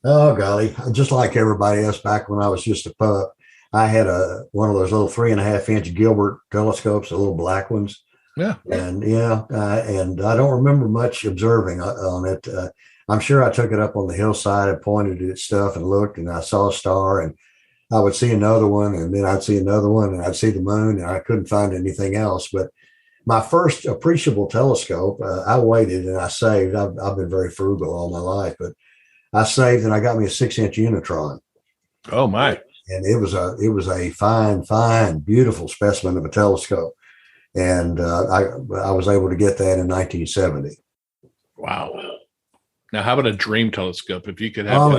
Oh, golly. Just like everybody else back when I was just a pup, I had one of those little 3.5-inch Gilbert telescopes, the little black ones. Yeah. And and I don't remember much observing on it. I'm sure I took it up on the hillside and pointed at stuff and looked, and I saw a star, and I would see another one, and then I'd see another one, and I'd see the moon, and I couldn't find anything else. But my first appreciable telescope, I waited and I saved. I've been very frugal all my life, but I saved, and I got me a 6-inch Unitron. Oh my! And it was a fine, beautiful specimen of a telescope, and I was able to get that in 1970. Wow! Now, how about a dream telescope? If you could have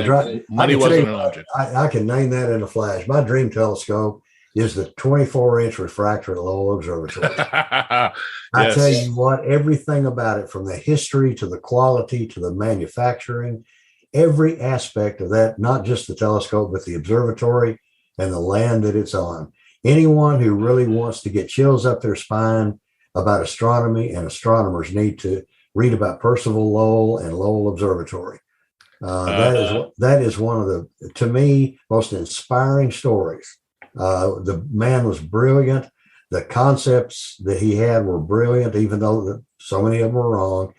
money wasn't an object. I can name that in a flash. My dream telescope is the 24-inch refractor at Lowell Observatory. I tell you what, everything about it, from the history to the quality to the manufacturing, every aspect of that, not just the telescope, but the observatory and the land that it's on. Anyone who really wants to get chills up their spine about astronomy and astronomers need to read about Percival Lowell and Lowell Observatory. That is one of the, to me, most inspiring stories. The man was brilliant. The concepts that he had were brilliant, even though so many of them were wrong.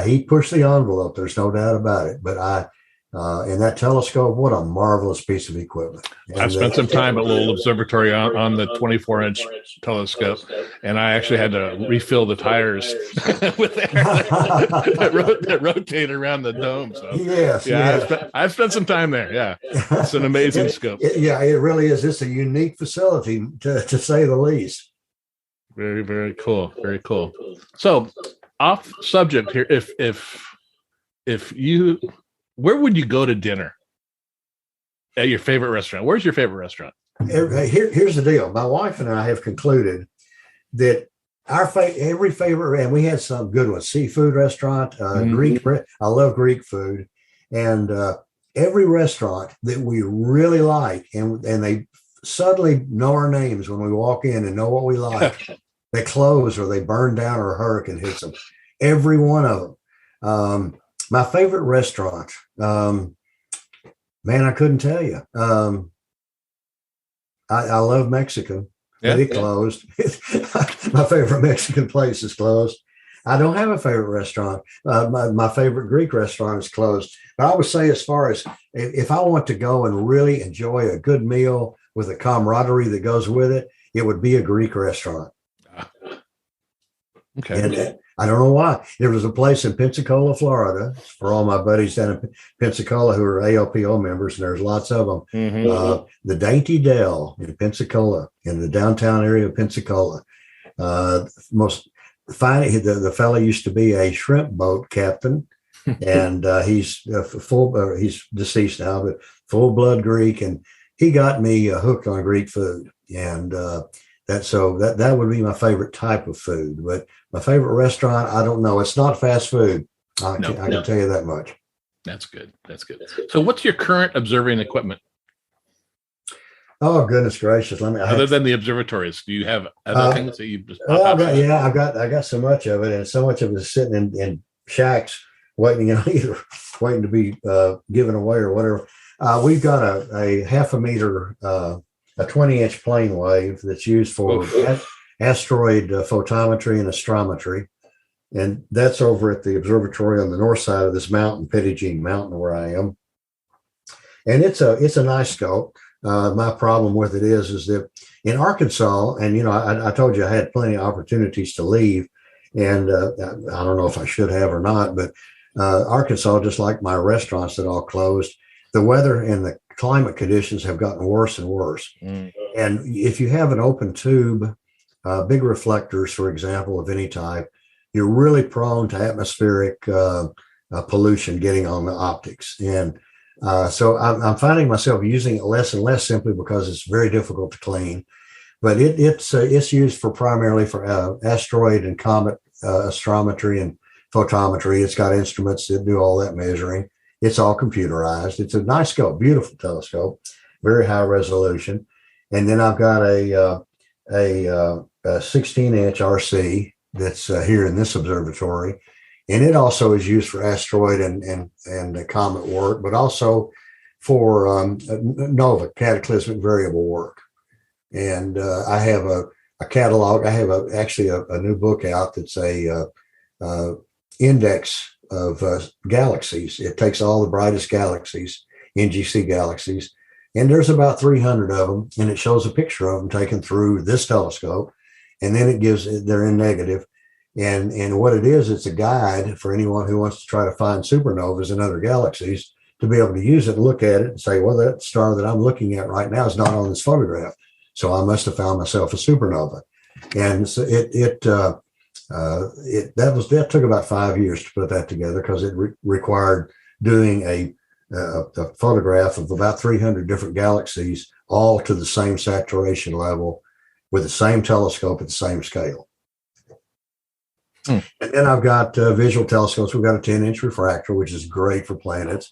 He pushed the envelope. There's no doubt about it. But and that telescope, what a marvelous piece of equipment. And I've spent some time at Lowell Observatory on the 24-inch telescope, and I actually had to refill the tires with air that rotate around the dome. So yes. I've spent some time there. Yeah, it's an amazing scope. It really is. It's a unique facility, to say the least. Very, very cool. Very cool. So, off subject here. If you, where would you go to dinner? At your favorite restaurant? Where's your favorite restaurant? Here's the deal. My wife and I have concluded that every favorite, and we had some good ones, seafood restaurant, Greek. I love Greek food, and every restaurant that we really like, and they suddenly know our names when we walk in and know what we like. They close or they burn down or a hurricane hits them. Every one of them. My favorite restaurant, man, I couldn't tell you. I love Mexican, but it closed. My favorite Mexican place is closed. I don't have a favorite restaurant. My favorite Greek restaurant is closed. But I would say, as far as if I want to go and really enjoy a good meal with the camaraderie that goes with it, it would be a Greek restaurant. Okay. And I don't know why. There was a place in Pensacola, Florida, for all my buddies down in Pensacola who are ALPO members, and there's lots of them. Mm-hmm. The Dainty Dell in Pensacola, in the downtown area of Pensacola. Most fine. The fellow used to be a shrimp boat captain, and he's he's deceased now, but full blood Greek, and he got me hooked on Greek food, and that would be my favorite type of food. But my favorite restaurant, I don't know. It's not fast food. I can tell you that much. That's good. That's good. So what's your current observing equipment? Oh, goodness gracious. Other than the observatories, do you have other things that you just I got so much of it, and so much of it is sitting in shacks waiting, either waiting to be given away or whatever. We've got a half a meter, a 20-inch plane wave that's used for asteroid photometry and astrometry. And that's over at the observatory on the north side of this mountain, Pettigene Mountain, where I am. And it's a nice scope. My problem with it is that in Arkansas, and I told you I had plenty of opportunities to leave, and I don't know if I should have or not, but Arkansas, just like my restaurants that all closed, the weather and the climate conditions have gotten worse and worse. And if you have an open tube, big reflectors, for example, of any type, you're really prone to atmospheric pollution getting on the optics. And so I'm finding myself using it less and less, simply because it's very difficult to clean. But it's used primarily for asteroid and comet astrometry and photometry. It's got instruments that do all that measuring. It's all computerized. It's a nice scope, beautiful telescope, very high resolution. And then I've got a 16-inch RC that's here in this observatory. And it also is used for asteroid and comet work, but also for nova, cataclysmic variable work. And I have a catalog. I have actually a new book out that's a index of galaxies. It takes all the brightest galaxies, NGC galaxies, and there's about 300 of them, and it shows a picture of them taken through this telescope, and then they're in negative. And what it is, it's a guide for anyone who wants to try to find supernovas in other galaxies, to be able to use it and look at it and say, well, that star that I'm looking at right now is not on this photograph, so I must have found myself a supernova. And so That took about 5 years to put that together because it required doing a photograph of about 300 different galaxies, all to the same saturation level, with the same telescope at the same scale. And then I've got visual telescopes. We've got a 10-inch refractor, which is great for planets.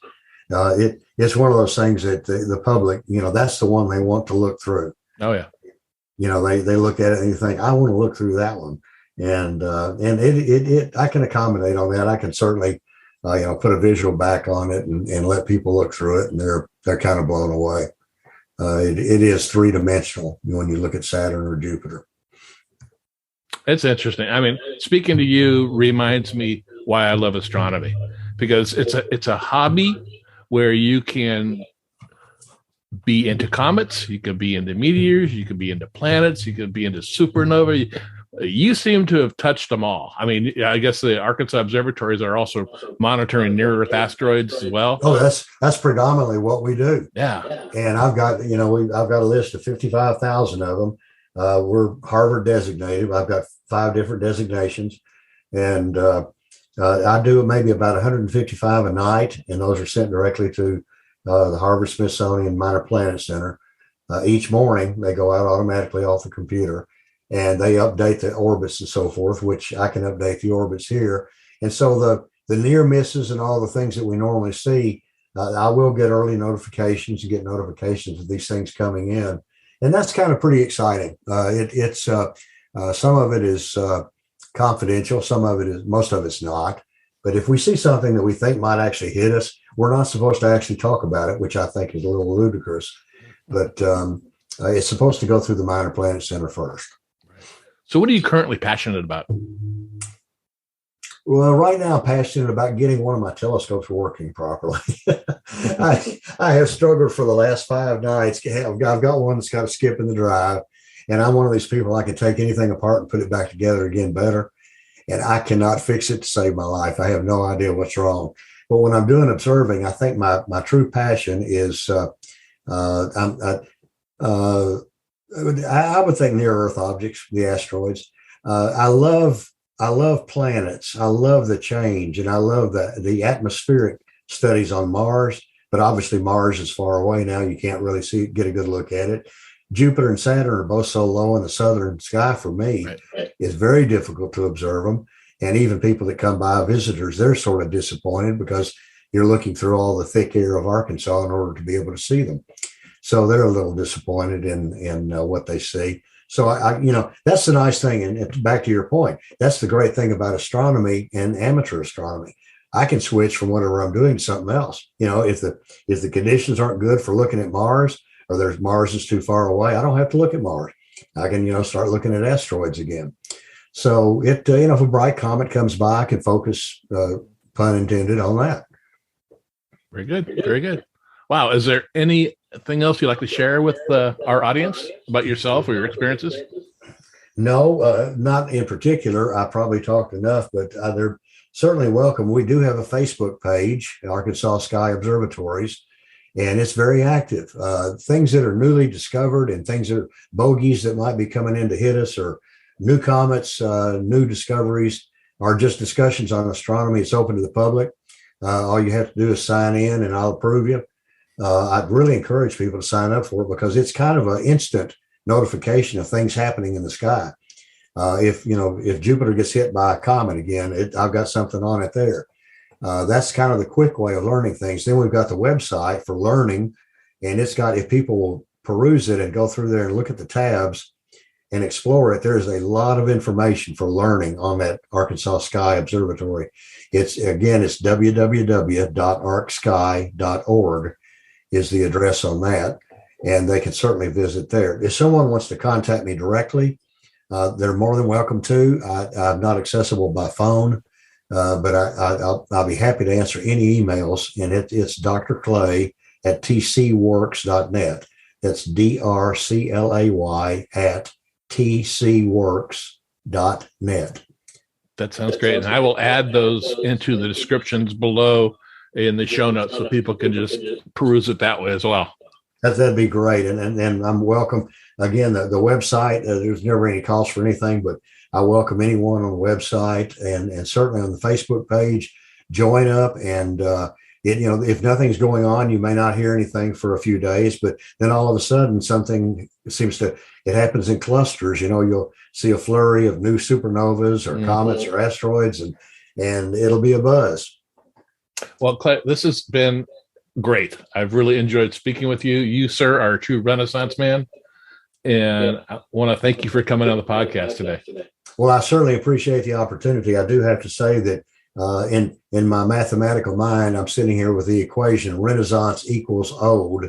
It's one of those things that the public, that's the one they want to look through. Oh yeah. They look at it and you think, I want to look through that one. And I can accommodate on that. I can certainly, put a visual back on it and let people look through it, and they're kind of blown away. It is 3-dimensional when you look at Saturn or Jupiter. It's interesting. I mean, speaking to you reminds me why I love astronomy, because it's a hobby where you can be into comets, you can be into meteors, you can be into planets, you can be into supernovae. You seem to have touched them all. I mean, I guess the Arkansas observatories are also monitoring near-Earth asteroids as well. Oh, that's predominantly what we do. Yeah. And I've got, I've got a list of 55,000 of them. We're Harvard designated. I've got 5 different designations, and I do maybe about 155 a night, and those are sent directly to the Harvard Smithsonian Minor Planet Center. Each morning, they go out automatically off the computer, and they update the orbits and so forth, which I can update the orbits here. And so the near misses and all the things that we normally see, I will get early notifications and get notifications of these things coming in. And that's kind of pretty exciting. It's some of it is confidential. Most of it's not. But if we see something that we think might actually hit us, we're not supposed to actually talk about it, which I think is a little ludicrous. But it's supposed to go through the Minor Planet Center first. So what are you currently passionate about? Well, right now I'm passionate about getting one of my telescopes working properly. I have struggled for the last 5 nights. I've got one that's got a skip in the drive, and I'm one of these people, I can take anything apart and put it back together again better, and I cannot fix it to save my life. I have no idea what's wrong. But when I'm doing observing, I think my true passion is I would think near Earth objects, the asteroids. I love planets. I love the change, and I love the atmospheric studies on Mars. But obviously, Mars is far away now. You can't really get a good look at it. Jupiter and Saturn are both so low in the southern sky for me. Right. It's very difficult to observe them. And even people that come by, visitors, they're sort of disappointed because you're looking through all the thick air of Arkansas in order to be able to see them. So they're a little disappointed in what they see. So I that's the nice thing. And back to your point, that's the great thing about astronomy and amateur astronomy. I can switch from whatever I'm doing to something else. If the conditions aren't good for looking at Mars, or Mars is too far away, I don't have to look at Mars. I can start looking at asteroids again. So if a bright comet comes by, I can focus, pun intended, on that. Very good. Very good. Wow. Is there anything else you'd like to share with our audience about yourself or your experiences? No, not in particular. I probably talked enough, but they're certainly welcome. We do have a Facebook page, Arkansas Sky Observatories, and it's very active. Things that are newly discovered and things that are bogeys that might be coming in to hit us, or new comets, new discoveries, are just discussions on astronomy. It's open to the public. All you have to do is sign in, and I'll approve you. I'd really encourage people to sign up for it because it's kind of an instant notification of things happening in the sky. If Jupiter gets hit by a comet again, I've got something on it there. That's kind of the quick way of learning things. Then we've got the website for learning, and if people will peruse it and go through there and look at the tabs and explore it, there's a lot of information for learning on that Arkansas Sky Observatory. It's www.arcsky.org is the address on that, and they can certainly visit there. If someone wants to contact me directly, they're more than welcome to. I'm not accessible by phone, but I'll be happy to answer any emails, and it's drclay at tcworks.net. That's DRCLAY at tcworks.net. That sounds great. And I will add those into the descriptions below in the show notes so people can just peruse it that way as well. That'd be great. And I'm welcome. Again, the website, there's never any cost for anything, but I welcome anyone on the website and certainly on the Facebook page. Join up and if nothing's going on, you may not hear anything for a few days, but then all of a sudden something it happens in clusters. You'll see a flurry of new supernovas or comets or asteroids, and it'll be a buzz. Well, Clay, this has been great. I've really enjoyed speaking with you. You, sir, are a true Renaissance man. And I want to thank you for coming on the podcast today. Well, I certainly appreciate the opportunity. I do have to say that in my mathematical mind, I'm sitting here with the equation Renaissance equals old.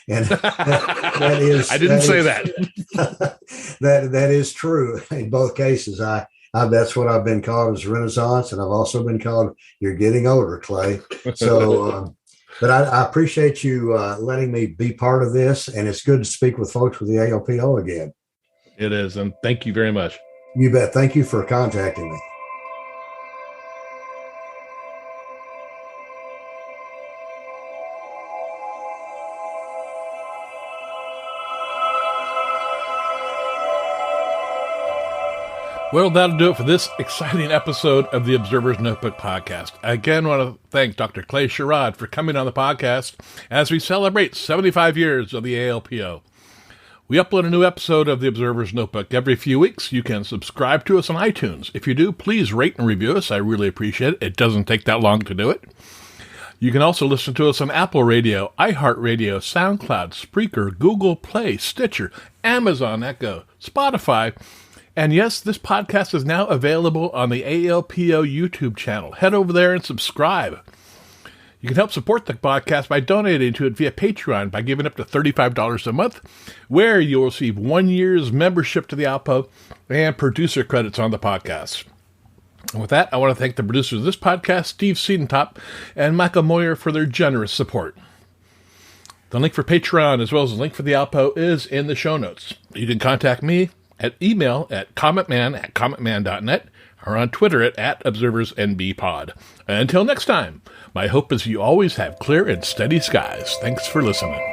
And that is, I didn't say that. that is true in both cases. That's what I've been called, as Renaissance, and I've also been called "You're getting older, Clay." So, but I appreciate you letting me be part of this, and it's good to speak with folks with the ALPO again. It is, and thank you very much. You bet. Thank you for contacting me. Well, that'll do it for this exciting episode of the Observer's Notebook podcast. I again want to thank Dr. Clay Sherrod for coming on the podcast as we celebrate 75 years of the ALPO. We upload a new episode of the Observer's Notebook every few weeks. You can subscribe to us on iTunes. If you do, please rate and review us. I really appreciate it. It doesn't take that long to do it. You can also listen to us on Apple Radio, iHeartRadio, SoundCloud, Spreaker, Google Play, Stitcher, Amazon Echo, Spotify. And yes, this podcast is now available on the ALPO YouTube channel. Head over there and subscribe. You can help support the podcast by donating to it via Patreon by giving up to $35 a month, where you'll receive 1 year's membership to the ALPO and producer credits on the podcast. And with that, I want to thank the producers of this podcast, Steve Seidentop and Michael Moyer, for their generous support. The link for Patreon, as well as the link for the ALPO, is in the show notes. You can contact me at email at cometman@cometman.net or on Twitter at ObserversNBpod. Until next time, my hope is you always have clear and steady skies. Thanks for listening.